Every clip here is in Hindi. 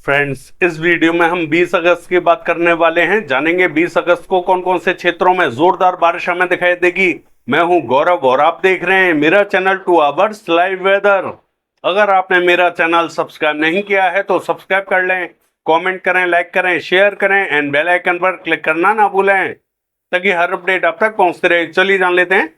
फ्रेंड्स, इस वीडियो में हम 20 अगस्त की बात करने वाले हैं। जानेंगे 20 अगस्त को कौन कौन से क्षेत्रों में जोरदार बारिश हमें दिखाई देगी। मैं हूं गौरव और आप देख रहे हैं मेरा चैनल 2 आवर्स लाइव वेदर। अगर आपने मेरा चैनल सब्सक्राइब नहीं किया है तो सब्सक्राइब कर लें, कमेंट करें, लाइक करें, शेयर करें एंड बेल आइकन पर क्लिक करना ना भूलें ताकि हर अपडेट आप तक पहुंचते रहे। चलिए जान लेते हैं।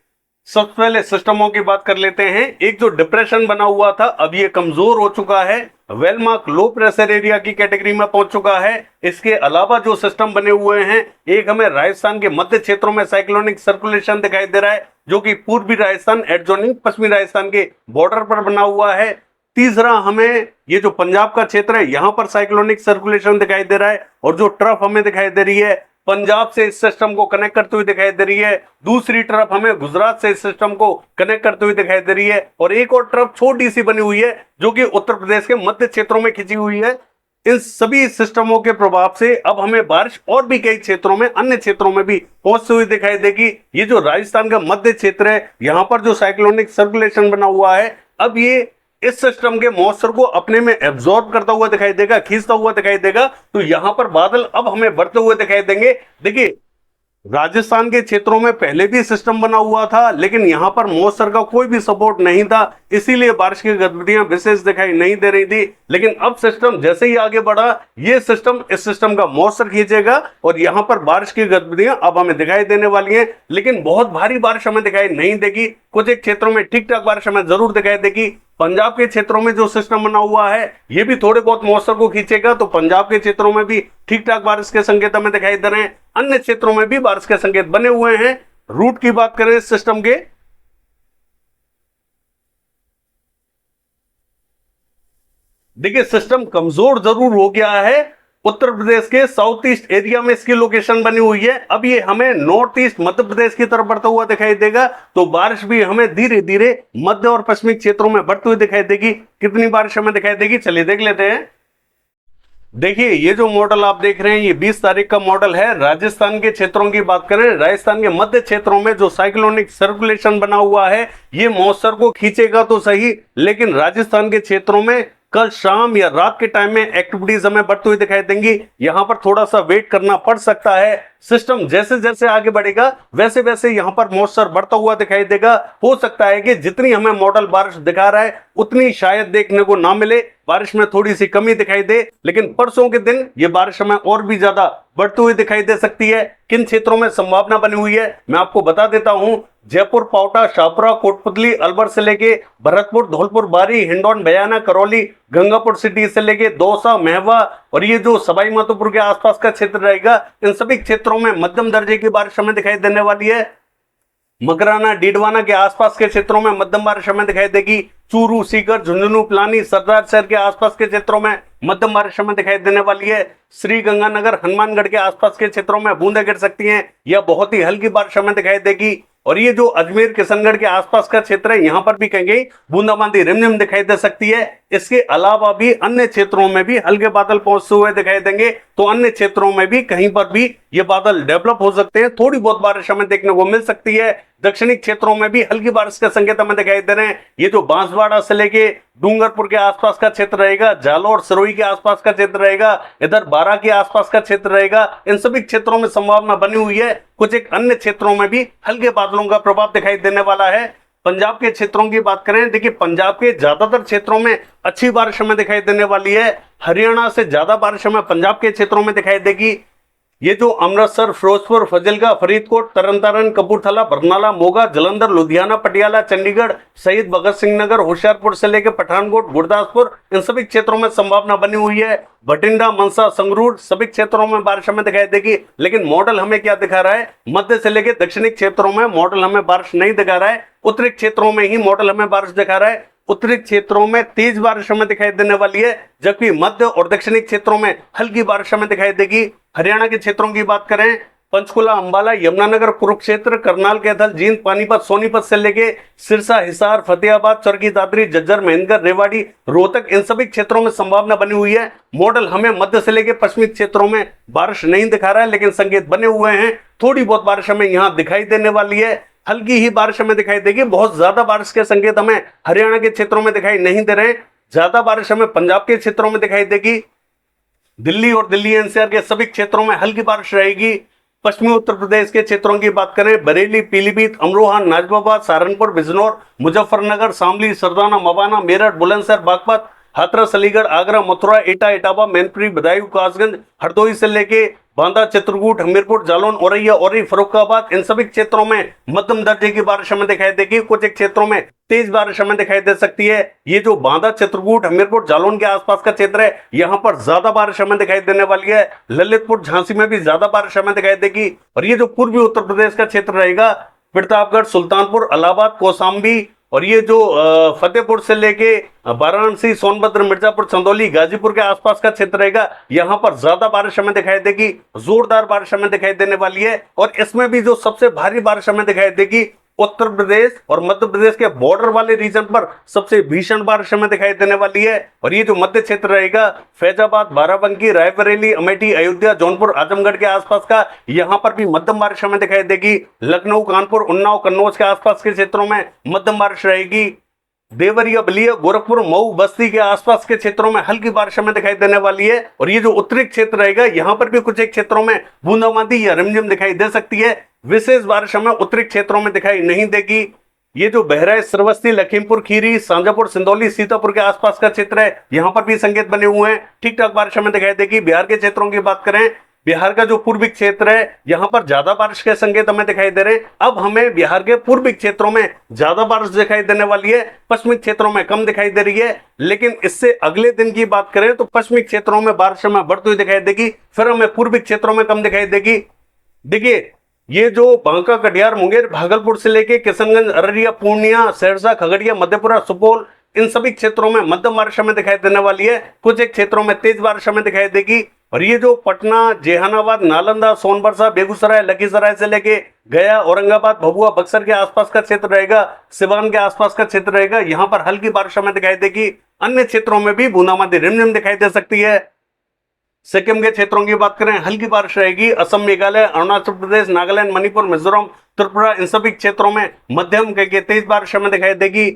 सबसे पहले सिस्टमों की बात कर लेते हैं। एक जो डिप्रेशन बना हुआ था अब ये कमजोर हो चुका है, वेलमार्क लो प्रेशर एरिया की कैटेगरी में पहुंच चुका है। इसके अलावा जो सिस्टम बने हुए हैं, एक हमें राजस्थान के मध्य क्षेत्रों में साइक्लोनिक सर्कुलेशन दिखाई दे रहा है जो कि पूर्वी राजस्थान एडजॉइनिंग पश्चिमी राजस्थान के बॉर्डर पर बना हुआ है। तीसरा हमें ये जो पंजाब का क्षेत्र है यहां पर साइक्लोनिक सर्कुलेशन दिखाई दे रहा है और जो ट्रफ हमें दिखाई दे रही है पंजाब से इस सिस्टम को कनेक्ट करते हुए दिखाई दे रही है। दूसरी तरफ हमें गुजरात से इस सिस्टम को कनेक्ट करते हुए दिखाई दे रही है और एक और तरफ छोटी सी बनी हुई है जो कि उत्तर प्रदेश के मध्य क्षेत्रों में खिंची हुई है। इन सभी सिस्टमों के प्रभाव से अब हमें बारिश और भी कई क्षेत्रों में, अन्य क्षेत्रों में भी पहुंचती हुई दिखाई देगी। ये जो राजस्थान का मध्य क्षेत्र है यहां पर जो साइक्लोनिक सर्कुलेशन बना हुआ है अब ये इस सिस्टम के मॉइस्चर को अपने में एब्जॉर्ब करता हुआ दिखाई देगा, खींचता हुआ दिखाई देगा। तो यहां पर बादल अब हमें बढ़ते हुए दिखाई देंगे। देखिए, राजस्थान के क्षेत्रों में पहले भी सिस्टम बना हुआ था लेकिन यहां पर मॉइस्चर का कोई भी सपोर्ट नहीं था, इसीलिए बारिश की गतिविधियां विशेष दिखाई नहीं दे रही थी। लेकिन अब सिस्टम जैसे ही आगे बढ़ा, ये सिस्टम इस सिस्टम का मॉइस्चर खींचेगा और यहां पर बारिश की गतिविधियां अब हमें दिखाई देने वाली हैं। लेकिन बहुत भारी बारिश हमें दिखाई नहीं देगी, कुछ एक क्षेत्रों में ठीक ठाक बारिश हमें जरूर दिखाई देगी। पंजाब के क्षेत्रों में जो सिस्टम बना हुआ है ये भी थोड़े बहुत मॉइस्चर को खींचेगा, तो पंजाब के क्षेत्रों में भी ठीक ठाक बारिश के संकेत हमें दिखाई दे रहे हैं। अन्य क्षेत्रों में भी बारिश के संकेत बने हुए हैं। रूट की बात करें इस सिस्टम के, देखिए सिस्टम कमजोर जरूर हो गया है। उत्तर प्रदेश के साउथ ईस्ट एरिया में इसकी लोकेशन बनी हुई है। अब ये हमें नॉर्थ ईस्ट मध्य प्रदेश की तरफ बढ़ता हुआ दिखाई देगा, तो बारिश भी हमें धीरे धीरे मध्य और पश्चिमी क्षेत्रों में बढ़ती हुई दिखाई देगी। कितनी बारिश हमें दिखाई देगी चलिए देख लेते हैं। देखिए, ये जो मॉडल आप देख रहे हैं ये 20 तारीख का मॉडल है। राजस्थान के क्षेत्रों की बात करें, राजस्थान के मध्य क्षेत्रों में जो साइक्लोनिक सर्कुलेशन बना हुआ है ये मॉइस्चर को खींचेगा तो सही, लेकिन राजस्थान के क्षेत्रों में कल शाम या रात के टाइम में एक्टिविटीज हमें बढ़ती हुई दिखाई देंगी। यहां पर थोड़ा सा वेट करना पड़ सकता है। सिस्टम जैसे जैसे आगे बढ़ेगा वैसे वैसे यहां पर मॉइस्चर बढ़ता हुआ दिखाई देगा। हो सकता है कि जितनी हमें मॉडल बारिश दिखा रहा है उतनी शायद देखने को ना मिले, बारिश में थोड़ी सी कमी दिखाई दे, लेकिन परसों के दिन ये बारिश हमें और भी ज्यादा बढ़ती हुई दिखाई दे सकती है। किन क्षेत्रों में संभावना बनी हुई है मैं आपको बता देता हूं। जयपुर, पावटा, शाहपुरा, कोटपुतली, अलवर से लेके भरतपुर, धौलपुर, बारी, हिंडौन, बयाना, करौली, गंगापुर सिटी से लेके दौसा, महवा और ये जो सवाई माधोपुर के आसपास का क्षेत्र रहेगा, इन सभी क्षेत्रों में मध्यम दर्जे की बारिश हमें दिखाई देने वाली है। मकराना, डीडवाना के आसपास के क्षेत्रों में मध्यम बारिश हमें दिखाई देगी। चूरू, सीकर, झुंझुनू, पिलानी, सरदार शहर के आसपास के क्षेत्रों में मध्यम बारिश हमें दिखाई देने वाली है। श्री गंगानगर, हनुमानगढ़ के आसपास के क्षेत्रों में बूंदें गिर सकती हैं या बहुत ही हल्की बारिश हमें दिखाई देगी। और ये जो अजमेर, किशनगढ़ के आसपास का क्षेत्र है यहां पर भी कहीं बूंदाबांदी रिमझिम दिखाई दे सकती है। इसके अलावा भी अन्य क्षेत्रों में भी हल्के बादल पहुंचते हुए दिखाई देंगे, तो अन्य क्षेत्रों में भी कहीं पर भी ये बादल डेवलप हो सकते हैं। थोड़ी बहुत बारिश हमें देखने को मिल सकती है। दक्षिणी क्षेत्रों में भी हल्की बारिश के संकेत हमें दिखाई दे रहे हैं। ये जो बांसवाड़ा से लेके डूंगरपुर के आसपास का क्षेत्र रहेगा, जालौर, सिरोही के आसपास का क्षेत्र रहेगा, इधर बारा के आसपास का क्षेत्र रहेगा, इन सभी क्षेत्रों में संभावना बनी हुई है। कुछ एक अन्य क्षेत्रों में भी हल्के बादलों का प्रभाव दिखाई देने वाला है। पंजाब के क्षेत्रों की बात करें, देखिए पंजाब के ज्यादातर क्षेत्रों में अच्छी बारिश हमें दिखाई देने वाली है। हरियाणा से ज्यादा बारिश हमें पंजाब के क्षेत्रों में दिखाई देगी। ये जो अमृतसर, फिरोजपुर, फजिलका, फरीदकोट, तरन, कपूरथला, बरनाला, मोगा, जलंधर, लुधियाना, पटियाला, चंडीगढ़, शहीद भगत सिंह नगर, होशियारपुर से लेकर पठानकोट, गुरदासपुर, इन सभी क्षेत्रों में संभावना बनी हुई है। बठिंडा, मनसा, संगरूर सभी क्षेत्रों में बारिश हमें दिखाई देगी। लेकिन मॉडल हमें क्या दिखा रहा है, मध्य से लेकर दक्षिणी क्षेत्रों में मॉडल हमें बारिश नहीं दिखा रहा है, उत्तरी क्षेत्रों में ही मॉडल हमें बारिश दिखा रहा है। उत्तरी क्षेत्रों में तेज बारिश हमें दिखाई देने वाली है, जबकि मध्य और दक्षिणी क्षेत्रों में हल्की बारिश हमें दिखाई देगी। हरियाणा के क्षेत्रों की बात करें, पंचकुला, अंबाला, यमुनानगर, कुरुक्षेत्र, करनाल, कैथल, जींद, पानीपत, सोनीपत से लेके सिरसा, हिसार, फतेहाबाद, चरखी दादरी, झज्जर, महेंद्रगढ़, रेवाड़ी, रोहतक, इन सभी क्षेत्रों में संभावना बनी हुई है। मॉडल हमें मध्य से लेके पश्चिमी क्षेत्रों में बारिश नहीं दिखा रहा है, लेकिन संकेत बने हुए हैं। थोड़ी बहुत बारिश हमें यहाँ दिखाई देने वाली है। हल्की ही बारिश हमें दिखाई देगी। बहुत ज्यादा बारिश के संकेत हमें हरियाणा के क्षेत्रों में दिखाई नहीं दे रहे। ज्यादा बारिश हमें पंजाब के क्षेत्रों में दिखाई देगी। दिल्ली और दिल्ली एनसीआर के सभी क्षेत्रों में हल्की बारिश रहेगी। पश्चिमी उत्तर प्रदेश के क्षेत्रों की बात करें, बरेली, पीलीभीत, अमरोहा, नाजिबाबाद, सहारनपुर, बिजनौर, मुजफ्फरनगर, शामली, सरदाना, मवाना, मेरठ, बुलंदशहर, बागपत, हाथरस, अलीगढ़, आगरा, मथुरा, एटा, इटावा, मैनपुरी, बदायूं, कासगंज, हरदोई से लेके बांदा, चित्रकूट, हमीरपुर, जालौन, औरैया, औरी, फर्रुखाबाद, इन सभी क्षेत्रों में मध्यम दर्जे की बारिश हमें दिखाई देगी। कुछ एक क्षेत्रों में तेज बारिश हमें दिखाई दे सकती है। ये जो बांदा, चित्रकूट, हमीरपुर, जालौन के आसपास का क्षेत्र है, यहां पर ज्यादा बारिश हमें दिखाई देने वाली है। ललितपुर, झांसी में भी ज्यादा बारिश हमें दिखाई देगी। और ये जो पूर्वी उत्तर प्रदेश का क्षेत्र रहेगा, प्रतापगढ़, सुल्तानपुर, इलाहाबाद, कौशाम्बी, और ये जो फतेहपुर से लेके वाराणसी, सोनभद्र, मिर्जापुर, चंदौली, गाजीपुर के आसपास का क्षेत्र रहेगा, यहां पर ज्यादा बारिश हमें दिखाई देगी। जोरदार बारिश हमें दिखाई देने वाली है। और इसमें भी जो सबसे भारी बारिश हमें दिखाई देगी, उत्तर प्रदेश और मध्य प्रदेश के बॉर्डर वाले रीजन पर सबसे भीषण बारिश हमें दिखाई देने वाली है। और ये जो मध्य क्षेत्र रहेगा, फैजाबाद, बाराबंकी, रायबरेली, अमेठी, अयोध्या, जौनपुर, आजमगढ़ के आसपास का, यहां पर भी मध्यम बारिश हमें दिखाई देगी। लखनऊ, कानपुर, उन्नाव, कन्नौज के आसपास के क्षेत्रों में मध्यम बारिश रहेगी। देवरिया, बलिया, गोरखपुर, मऊ, बस्ती के आसपास के क्षेत्रों में हल्की बारिश हमें दिखाई देने वाली है। और ये जो उत्तरी क्षेत्र रहेगा, यहां पर भी कुछ एक क्षेत्रों में बूंदाबांदी या रिमझिम दिखाई दे सकती है। विशेष बारिश हमें उत्तरी क्षेत्रों में दिखाई नहीं देगी। ये जो बहराइच, श्रावस्ती, लखीमपुर खीरी, शाजापुर, सिंदौली, सीतापुर के आसपास का क्षेत्र है, यहां पर भी संकेत बने हुए हैं, ठीक ठाक बारिश हमें दिखाई देगी। बिहार के क्षेत्रों की बात करें, बिहार का जो पूर्वी क्षेत्र है, यहां पर ज्यादा बारिश के संकेत हमें दिखाई दे रहे हैं। अब हमें बिहार के पूर्वी क्षेत्रों में ज्यादा बारिश दिखाई देने वाली है, पश्चिमी क्षेत्रों में कम दिखाई दे रही है। लेकिन इससे अगले दिन की बात करें तो पश्चिमी क्षेत्रों में बारिश हमें बढ़ती हुई दिखाई देगी, फिर हमें पूर्वी क्षेत्रों में कम दिखाई देगी। देखिए, ये जो बांका, कटिहार, मुंगेर, भागलपुर से लेके किशनगंज, अररिया, पूर्णिया, सहरसा, खगड़िया, मधेपुरा, सुपौल, इन सभी क्षेत्रों में मध्यम बारिश हमें दिखाई देने वाली है। कुछ एक क्षेत्रों में तेज बारिश हमें दिखाई देगी। और ये जो पटना, जहानाबाद, नालंदा, सोनभद्र, बेगूसराय, लखीसराय से लेके गया, औरंगाबाद, भभुआ, बक्सर के आसपास का क्षेत्र रहेगा, सिवान के आसपास का क्षेत्र रहेगा, यहां पर हल्की बारिश हमें दिखाई देगी। अन्य क्षेत्रों में भी बूंदाबांदी, रिमझिम दिखाई दे सकती है। सिक्किम के क्षेत्रों की बात करें, हल्की बारिश रहेगी। असम, मेघालय, अरुणाचल प्रदेश, नागालैंड, मणिपुर, मिजोरम, त्रिपुरा, इन सभी क्षेत्रों में मध्यम के तेज बारिश हमें दिखाई देगी।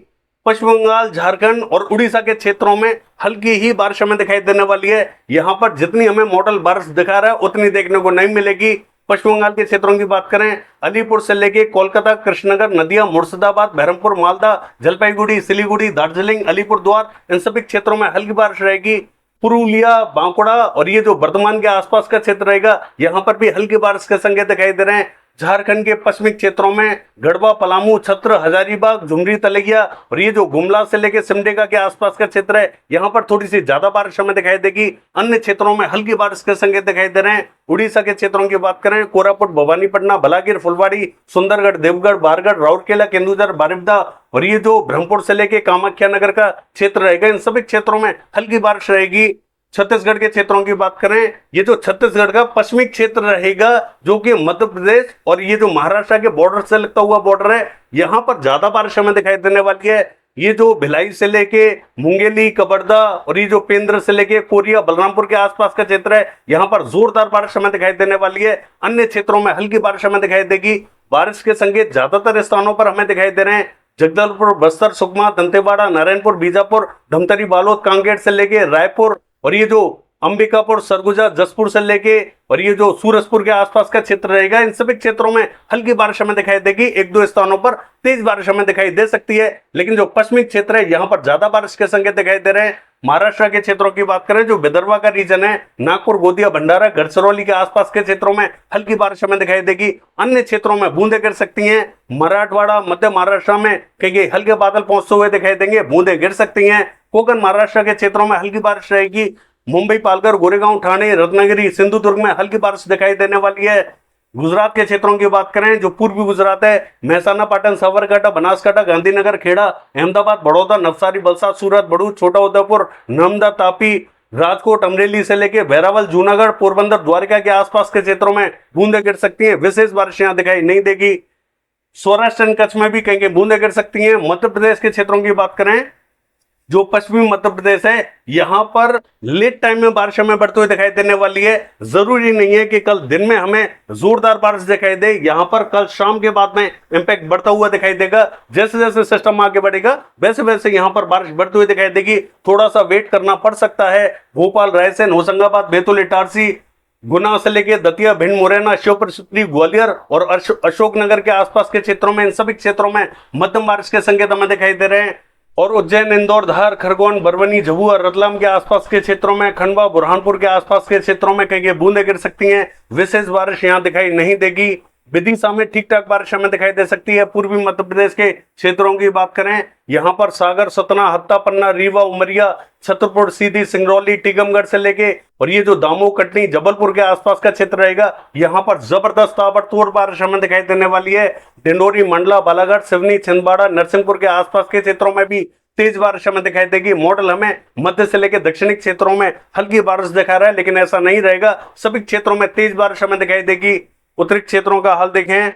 पश्चिम बंगाल, झारखंड और उड़ीसा के क्षेत्रों में हल्की ही बारिश हमें दिखाई देने वाली है। यहां पर जितनी हमें मॉडल बारिश दिखा रहा है उतनी देखने को नहीं मिलेगी। पश्चिम बंगाल के क्षेत्रों की बात करें, अलीपुर से लेके कोलकाता, कृष्णनगर, नदिया, मुर्शिदाबाद, बहरमपुर, मालदा, जलपाईगुड़ी, सिलीगुड़ी, दार्जिलिंग, अलीपुरद्वार, इन सभी क्षेत्रों में हल्की बारिश रहेगी। पुरुलिया, बांकुड़ा और ये जो वर्धमान के आसपास का क्षेत्र रहेगा, यहां पर भी हल्की बारिश के संकेत दिखाई दे रहे हैं। झारखंड के पश्चिमी क्षेत्रों में गढ़वा, पलामू, छत्र, हजारीबाग, झुमरी, तलैया और ये जो गुमला से लेके सिमडेगा के आसपास का क्षेत्र है, यहां पर थोड़ी सी ज्यादा बारिश हमें दिखाई देगी। अन्य क्षेत्रों में हल्की बारिश के संकेत दिखाई दे रहे हैं। उड़ीसा के क्षेत्रों की बात करें, कोरापुट, भवानीपटना, बलागीर, फुलवाड़ी, सुंदरगढ़, देवगढ़, बारगढ़, राउरकेला, केंदुझर, बारिपदा और ये जो ब्रह्मपुर से लेके कामाख्या नगर का क्षेत्र रहेगा, इन सभी क्षेत्रों में हल्की बारिश रहेगी। छत्तीसगढ़ के क्षेत्रों की बात करें, ये जो छत्तीसगढ़ का पश्चिमी क्षेत्र रहेगा, जो कि मध्य प्रदेश और ये जो महाराष्ट्र के बॉर्डर से लगता हुआ बॉर्डर है, यहां पर ज्यादा बारिश हमें दिखाई देने वाली है। ये जो भिलाई से लेके मुंगेली, कबर्दा और ये जो पेंद्र से लेके कोरिया, बलरामपुर के आसपास का क्षेत्र है, यहां पर जोरदार बारिश हमें दिखाई देने वाली है। अन्य क्षेत्रों में हल्की बारिश हमें दिखाई देगी। बारिश के संकेत ज्यादातर स्थानों पर हमें दिखाई दे रहे हैं। जगदलपुर, बस्तर, सुकमा, दंतेवाड़ा, नारायणपुर, बीजापुर, धमतरी, बालोद, कांकेर से लेके रायपुर और ये जो अंबिकापुर, सरगुजा, जसपुर से लेके और ये जो सूरजपुर के आसपास का क्षेत्र रहेगा, इन सभी क्षेत्रों में हल्की बारिश हमें दिखाई देगी। एक दो स्थानों पर तेज बारिश हमें दिखाई दे सकती है, लेकिन जो पश्चिमी क्षेत्र है यहां पर ज्यादा बारिश के संकेत दिखाई दे रहे हैं। महाराष्ट्र के क्षेत्रों की बात करें, जो विदर्भा का रीजन है, नागपुर, गोंदिया, भंडारा, गढ़चिरौली के आसपास के क्षेत्रों में हल्की बारिश हमें दिखाई देगी। अन्य क्षेत्रों में बूंदे गिर सकती हैं। मराठवाड़ा, मध्य महाराष्ट्र में कहीं हल्के बादल पहुंचते हुए दिखाई देंगे, बूंदे गिर सकती हैं। कोकण महाराष्ट्र के क्षेत्रों में हल्की बारिश रहेगी। मुंबई, पालघर, गोरेगांव, ठाणे, रत्नागिरी, सिंधुदुर्ग में हल्की बारिश दिखाई देने वाली है। गुजरात के क्षेत्रों की बात करें, जो पूर्वी गुजरात है, महसाना, पाटन, साबरकांठा, बनासकांठा, गांधीनगर, खेड़ा, अहमदाबाद, बड़ौदा, नवसारी, वलसाड, सूरत, भरूच, छोटा उदेपुर, नर्मदा, तापी, राजकोट, अमरेली से लेके वेरावल, जूनागढ़, पोरबंदर, द्वारका के आसपास के क्षेत्रों में बूंदे गिर सकती हैं। विशेष बारिश यहां दिखाई नहीं देगी। सौराष्ट्र, कच्छ में भी कहीं बूंदे गिर सकती हैं। मध्य प्रदेश के क्षेत्रों की बात करें, जो पश्चिमी मध्य प्रदेश है यहां पर लेट टाइम में बारिश हमें बढ़ते हुए दिखाई देने वाली है। जरूरी नहीं है कि कल दिन में हमें जोरदार बारिश दिखाई दे, यहां पर कल शाम के बाद में इंपैक्ट बढ़ता हुआ दिखाई देगा। जैसे जैसे सिस्टम आगे बढ़ेगा वैसे वैसे यहां पर बारिश बढ़ती हुई दिखाई देगी। थोड़ा सा वेट करना पड़ सकता है। भोपाल, रायसेन, होशंगाबाद, बैतूल, इटारसी, गुना से लेकर दतिया, भिंड, मुरैना, श्योपुर, शिवपुरी, ग्वालियर और अशोकनगर के आसपास के क्षेत्रों में, इन सभी क्षेत्रों में मध्यम बारिश के संकेत हमें दिखाई दे रहे हैं। और उज्जैन, इंदौर, धार, खरगोन, बरवनी, झबुआ, रतलाम के आसपास के क्षेत्रों में, खंडवा, बुरहानपुर के आसपास के क्षेत्रों में कहीं बूंदें गिर सकती हैं। विशेष बारिश यहां दिखाई नहीं देगी। विदिशा में ठीक ठाक बारिश हमें दिखाई दे सकती है। पूर्वी मध्य प्रदेश के क्षेत्रों की बात करें, यहां पर सागर, सतना, हत्ता, पन्ना, रीवा, उमरिया, छतरपुर, सीधी, सिंगरौली, टीकमगढ़ से लेके और ये जो दामोह, कटनी, जबलपुर के आसपास का क्षेत्र रहेगा, यहां पर जबरदस्त ताबड़तोड़ बारिश हमें दिखाई देने वाली है। डिंडोरी, मंडला, बालाघाट, सिवनी, छिंदवाड़ा, नरसिंहपुर के आसपास के क्षेत्रों में भी तेज बारिश हमें दिखाई देगी। मॉडल हमें मध्य से लेकर दक्षिणी क्षेत्रों में हल्की बारिश दिखा रहा है, लेकिन ऐसा नहीं रहेगा। सभी क्षेत्रों में तेज बारिश हमें दिखाई देगी। उत्तरी क्षेत्रों का हाल देखें,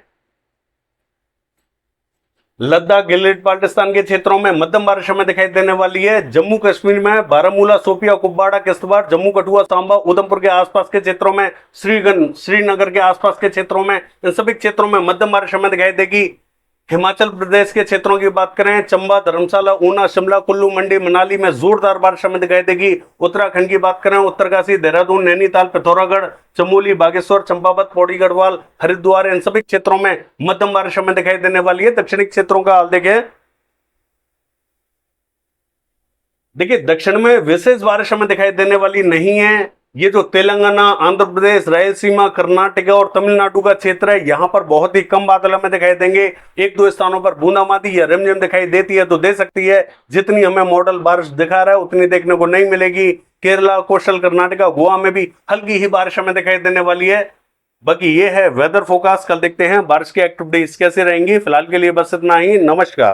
लद्दाख, गिलगित बाल्टिस्तान के क्षेत्रों में मध्यम बारिश हमें दिखाई देने वाली है। जम्मू कश्मीर में बारामूला, शोपिया, कुपवाड़ा, किश्तवाड़, जम्मू, कठुआ, सांबा, उधमपुर के आसपास के क्षेत्रों में, श्रीनगर के आसपास के क्षेत्रों में, इन सभी क्षेत्रों में मध्यम बारिश हमें दिखाई देगी। हिमाचल प्रदेश के क्षेत्रों की बात करें, चंबा, धर्मशाला, ऊना, शिमला, कुल्लू, मंडी, मनाली में जोरदार बारिश हमें दिखाई देगी। उत्तराखंड की बात करें, उत्तरकाशी, देहरादून, नैनीताल, पिथौरागढ़, चमोली, बागेश्वर, चंपावत, पौड़ी गढ़वाल, हरिद्वार, इन सभी क्षेत्रों में मध्यम बारिश हमें दिखाई देने वाली है। दक्षिणी क्षेत्रों का हाल देखें, देखिए दक्षिण में विशेष बारिश हमें दिखाई देने वाली नहीं है। ये जो तेलंगाना, आंध्र प्रदेश, रायलसीमा, कर्नाटक और तमिलनाडु का क्षेत्र है, यहाँ पर बहुत ही कम बादल हमें दिखाई देंगे। एक दो स्थानों पर बूंदाबांदी या रिमझिम दिखाई देती है तो दे सकती है। जितनी हमें मॉडल बारिश दिखा रहा है उतनी देखने को नहीं मिलेगी। केरला, कोस्टल कर्नाटका, गोवा में भी हल्की ही बारिश हमें दिखाई देने वाली है। बाकी ये है वेदर फोरकास्ट। कल देखते हैं बारिश की एक्टिविटीज कैसे रहेंगी। फिलहाल के लिए बस इतना ही। नमस्कार।